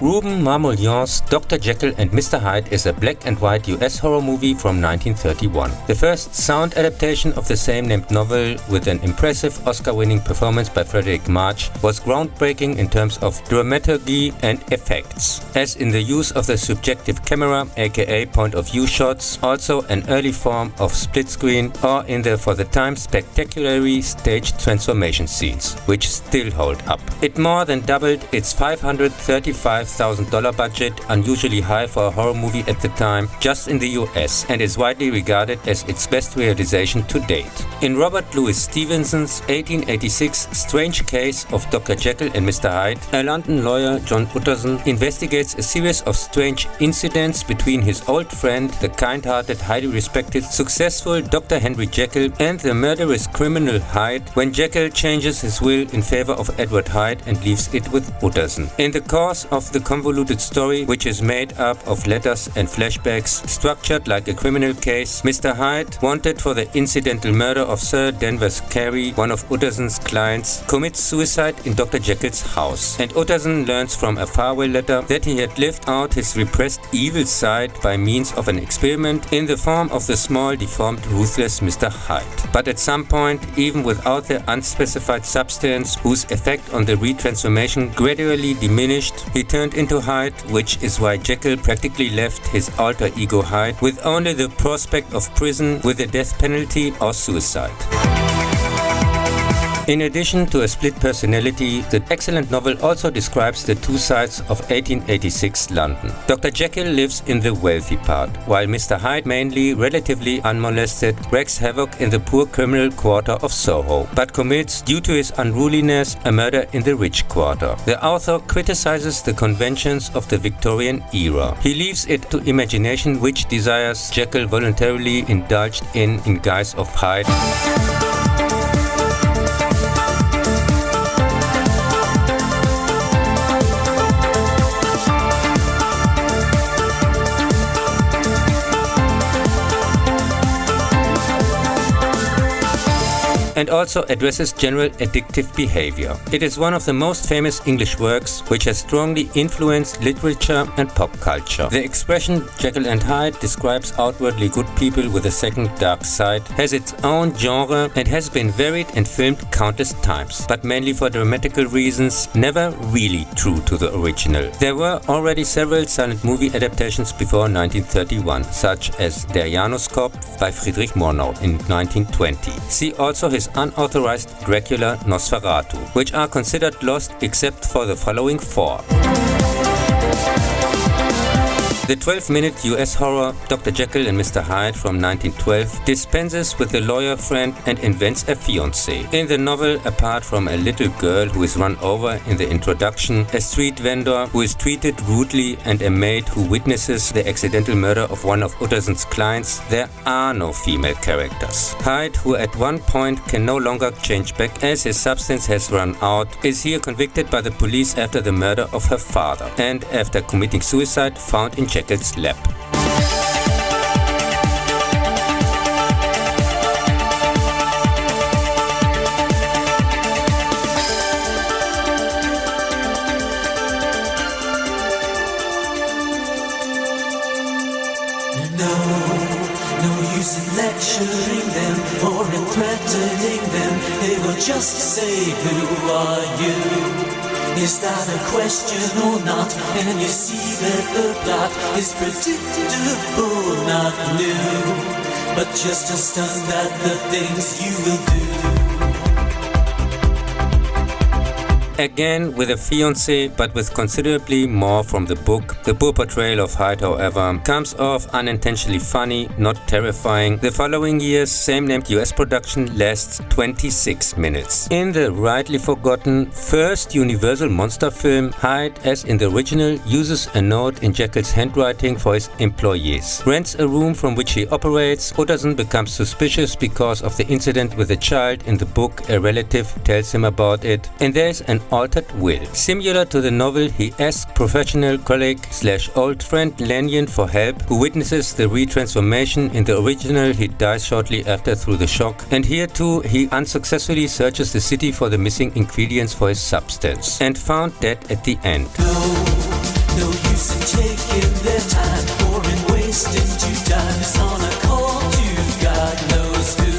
Ruben Marmolion's Dr. Jekyll and Mr. Hyde is a black and white US horror movie from 1931. The first sound adaptation of the same-named novel, with an impressive Oscar-winning performance by Frederick March, was groundbreaking in terms of dramaturgy and effects, as in the use of the subjective camera, aka point-of-view shots, also an early form of split screen, or in the for the time spectacularly staged transformation scenes, which still hold up. It more than doubled its $535,000 budget, unusually high for a horror movie at the time, just in the US, and is widely regarded as its best realization to date. In Robert Louis Stevenson's 1886 Strange Case of Dr. Jekyll and Mr. Hyde, a London lawyer, John Utterson, investigates a series of strange incidents between his old friend, the kind-hearted, highly respected, successful Dr. Henry Jekyll, and the murderous criminal Hyde, when Jekyll changes his will in favor of Edward Hyde and leaves it with Utterson. In the course of the convoluted story, which is made up of letters and flashbacks, structured like a criminal case, Mr. Hyde, wanted for the incidental murder of Sir Danvers Carey, one of Utterson's clients, commits suicide in Dr. Jekyll's house, and Utterson learns from a farewell letter that he had lived out his repressed evil side by means of an experiment in the form of the small, deformed, ruthless Mr. Hyde. But at some point, even without the unspecified substance whose effect on the retransformation gradually diminished, he turned into Hyde, which is why Jekyll practically left his alter ego Hyde with only the prospect of prison with the death penalty or suicide. In addition to a split personality, the excellent novel also describes the two sides of 1886 London. Dr. Jekyll lives in the wealthy part, while Mr. Hyde, mainly relatively unmolested, wreaks havoc in the poor criminal quarter of Soho, but commits, due to his unruliness, a murder in the rich quarter. The author criticizes the conventions of the Victorian era. He leaves it to imagination which desires Jekyll voluntarily indulged in guise of Hyde. And also addresses general addictive behavior. It is one of the most famous English works which has strongly influenced literature and pop culture. The expression Jekyll and Hyde describes outwardly good people with a second dark side, has its own genre, and has been varied and filmed countless times, but mainly for dramatical reasons, never really true to the original. There were already several silent movie adaptations before 1931, such as Der Januskopf by Friedrich Murnau in 1920. See also his unauthorized Dracula, Nosferatu, which are considered lost except for the following four. The 12-minute US horror Dr. Jekyll and Mr. Hyde from 1912 dispenses with a lawyer friend and invents a fiancée. In the novel, apart from a little girl who is run over in the introduction, a street vendor who is treated rudely, and a maid who witnesses the accidental murder of one of Utterson's clients, there are no female characters. Hyde, who at one point can no longer change back as his substance has run out, is here convicted by the police after the murder of her father, and after committing suicide, found in Jekyll's lap. No use in lecturing them or in threatening them. They will just say, who are you? Is that a question or not? And you see that the plot is predictable, not new, but just a stunt at the things you will do. Again with a fiancé, but with considerably more from the book. The poor portrayal of Hyde, however, comes off unintentionally funny, not terrifying. The following year's same-named US production lasts 26 minutes. In the rightly forgotten first Universal monster film, Hyde, as in the original, uses a note in Jekyll's handwriting for his employees. Rents a room from which he operates. Utterson becomes suspicious because of the incident with a child in the book. A relative tells him about it, and there is an altered will. Similar to the novel, he asks professional colleague / old friend Lanyon for help, who witnesses the retransformation. In the original, he dies shortly after through the shock, and here too he unsuccessfully searches the city for the missing ingredients for his substance, and found dead at the end. No use in taking their time or in wasting 2 times on a call to God knows who.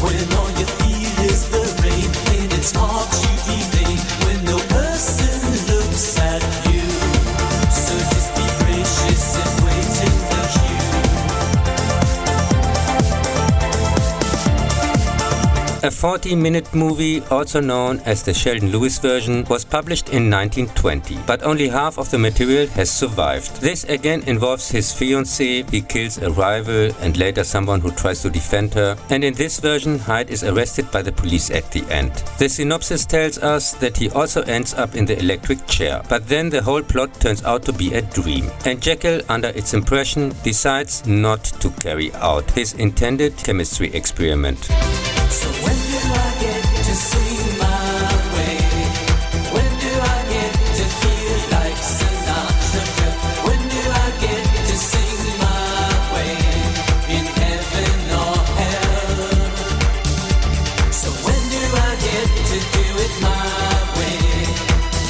When all you feel is the rain and it's hard to be vain when no person looks at you. So just be gracious and wait in the queue. A 40-minute movie, also known as the Sheldon Lewis version, was published in 1920, but only half of the material has survived. This again involves his fiancée, he kills a rival and later someone who tries to defend her, and in this version Hyde is arrested by the police at the end. The synopsis tells us that he also ends up in the electric chair, but then the whole plot turns out to be a dream, and Jekyll, under its impression, decides not to carry out his intended chemistry experiment. So when do I get to sing my way? When do I get to feel like Sinatra? When do I get to sing my way in heaven or hell? So when do I get to do it my way?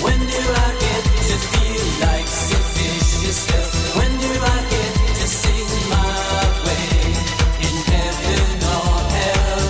When do I get to feel like Sid Vicious stuff? When do I get to sing my way in heaven or hell?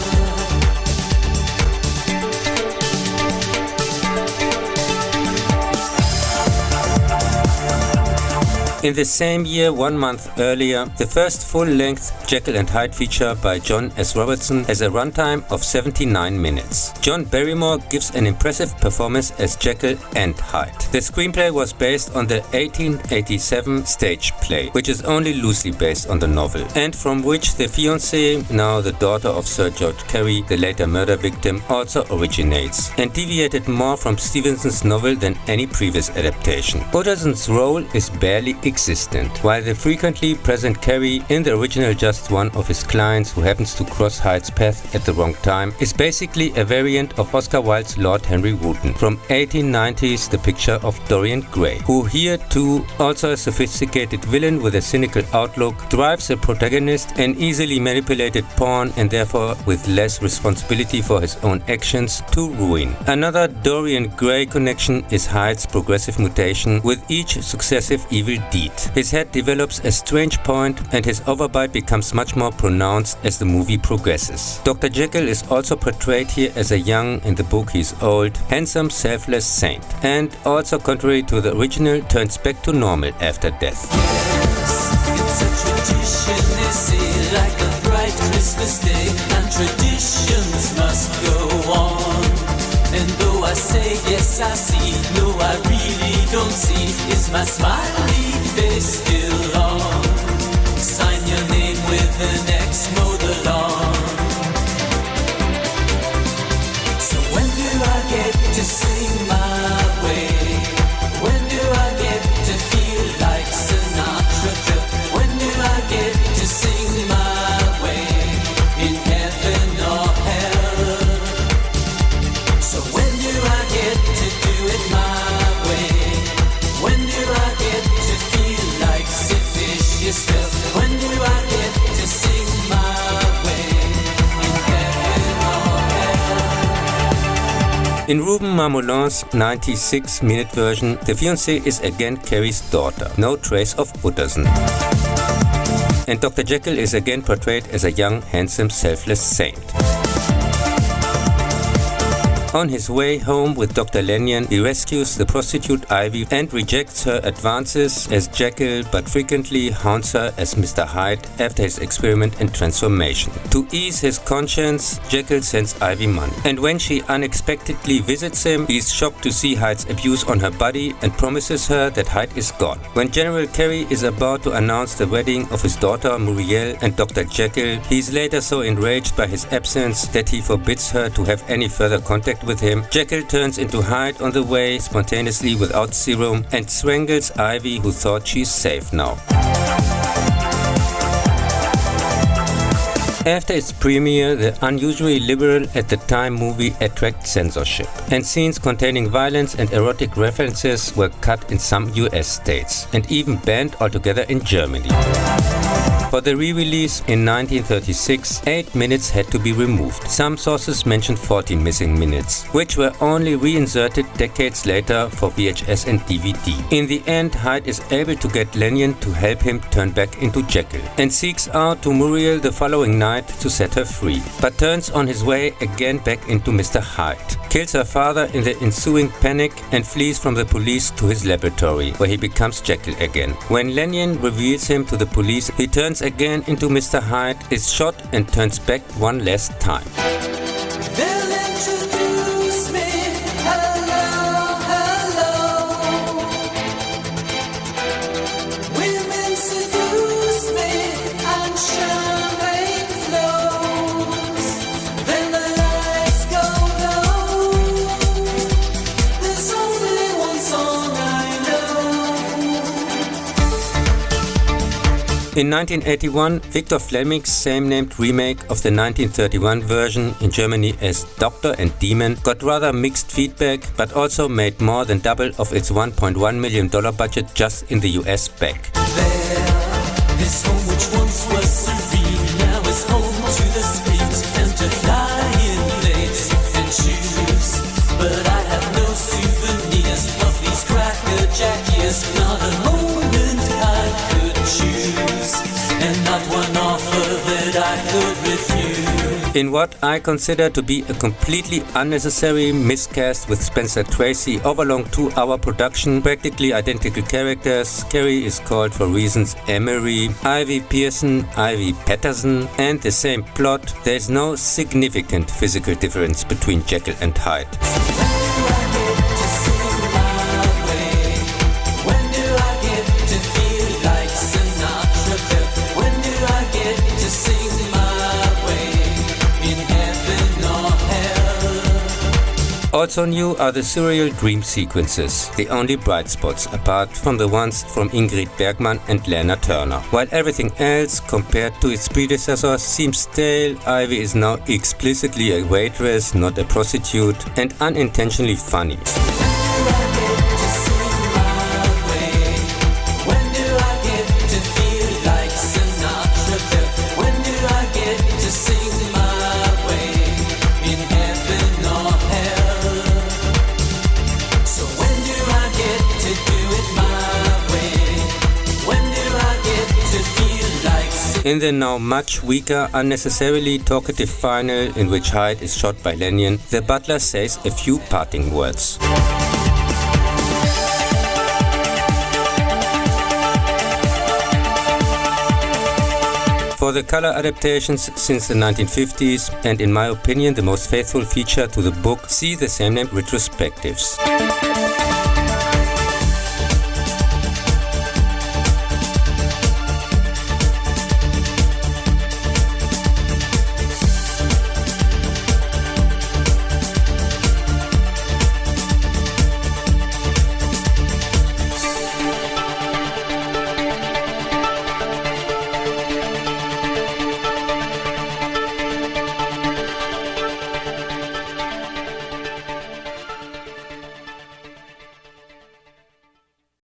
In the same year, 1 month earlier, the first full-length Jekyll and Hyde feature by John S. Robertson has a runtime of 79 minutes. John Barrymore gives an impressive performance as Jekyll and Hyde. The screenplay was based on the 1887 stage play, which is only loosely based on the novel, and from which the fiancée, now the daughter of Sir George Carey, the later murder victim, also originates, and deviated more from Stevenson's novel than any previous adaptation. Utterson's role is barely existent, while the frequently present Carey, in the original just one of his clients who happens to cross Hyde's path at the wrong time, is basically a variant of Oscar Wilde's Lord Henry Wotton from 1890's The Picture of Dorian Gray, who here too, also a sophisticated villain with a cynical outlook, drives the protagonist, an easily manipulated pawn and therefore with less responsibility for his own actions, to ruin. Another Dorian Gray connection is Hyde's progressive mutation with each successive evil deed. His head develops a strange point and his overbite becomes much more pronounced as the movie progresses. Dr. Jekyll is also portrayed here as a young, in the book he's old, handsome, selfless saint, and also contrary to the original, turns back to normal after death. Yes, it's a tradition, they say, like a bright Christmas day, and traditions must go on. And though I say yes I see, no I really don't see, is my smiley face still on? Sign your name with an X, mow the lawn. So when do I get to sing my way? When do I get to feel like Sinatra? When do I get to sing my way in heaven or hell? So when do I get to do it my way? When do I get to feel like Sid Vicious stuff? When do I get to sing my way in heaven or hell? In Ruben Marmolin's 96-minute version, the fiancée is again Carey's daughter, no trace of Utterson. And Dr. Jekyll is again portrayed as a young, handsome, selfless saint. On his way home with Dr. Lanyon, he rescues the prostitute Ivy and rejects her advances as Jekyll, but frequently haunts her as Mr. Hyde after his experiment and transformation. To ease his conscience, Jekyll sends Ivy money, and when she unexpectedly visits him, he is shocked to see Hyde's abuse on her body and promises her that Hyde is gone. When General Carey is about to announce the wedding of his daughter Muriel and Dr. Jekyll, he is later so enraged by his absence that he forbids her to have any further contact with him. Jekyll turns into Hyde on the way, spontaneously without serum, and strangles Ivy, who thought she's safe now. After its premiere, the unusually liberal at the time movie attracted censorship, and scenes containing violence and erotic references were cut in some US states, and even banned altogether in Germany. For the re-release in 1936, 8 minutes had to be removed. Some sources mentioned 14 missing minutes, which were only reinserted decades later for VHS and DVD. In the end, Hyde is able to get Lanyon to help him turn back into Jekyll, and seeks out to Muriel the following night to set her free, but turns on his way again back into Mr. Hyde, kills her father in the ensuing panic, and flees from the police to his laboratory, where he becomes Jekyll again. When Lanyon reveals him to the police, he turns again into Mr. Hyde, is shot, and turns back one last time. They'll introduce me, hello, hello. Women seduce me and champagne flows. Then the lights go low. There's only one song I know. In 1981, Victor Fleming's same-named remake of the 1931 version, in Germany as Doctor and Demon, got rather mixed feedback, but also made more than double of its $1.1 million budget just in the US back. There, this home which once was serene, now is home to the screams and to flying plates and shoes. But I have no souvenirs of these cracker-jack years, not a moment I could choose, and not one offer that I could refuse. In what I consider to be a completely unnecessary miscast with Spencer Tracy, overlong 2-hour production, practically identical characters, Carrie is called for reasons Emery, Ivy Pearson, Ivy Patterson, and the same plot, there is no significant physical difference between Jekyll and Hyde. Also new are the surreal dream sequences, the only bright spots apart from the ones from Ingrid Bergman and Lana Turner. While everything else, compared to its predecessor, seems stale, Ivy is now explicitly a waitress, not a prostitute, and unintentionally funny. In the now much weaker, unnecessarily talkative final, in which Hyde is shot by Lanyon, the butler says a few parting words. For the color adaptations since the 1950s, and in my opinion the most faithful feature to the book, see the same name retrospectives.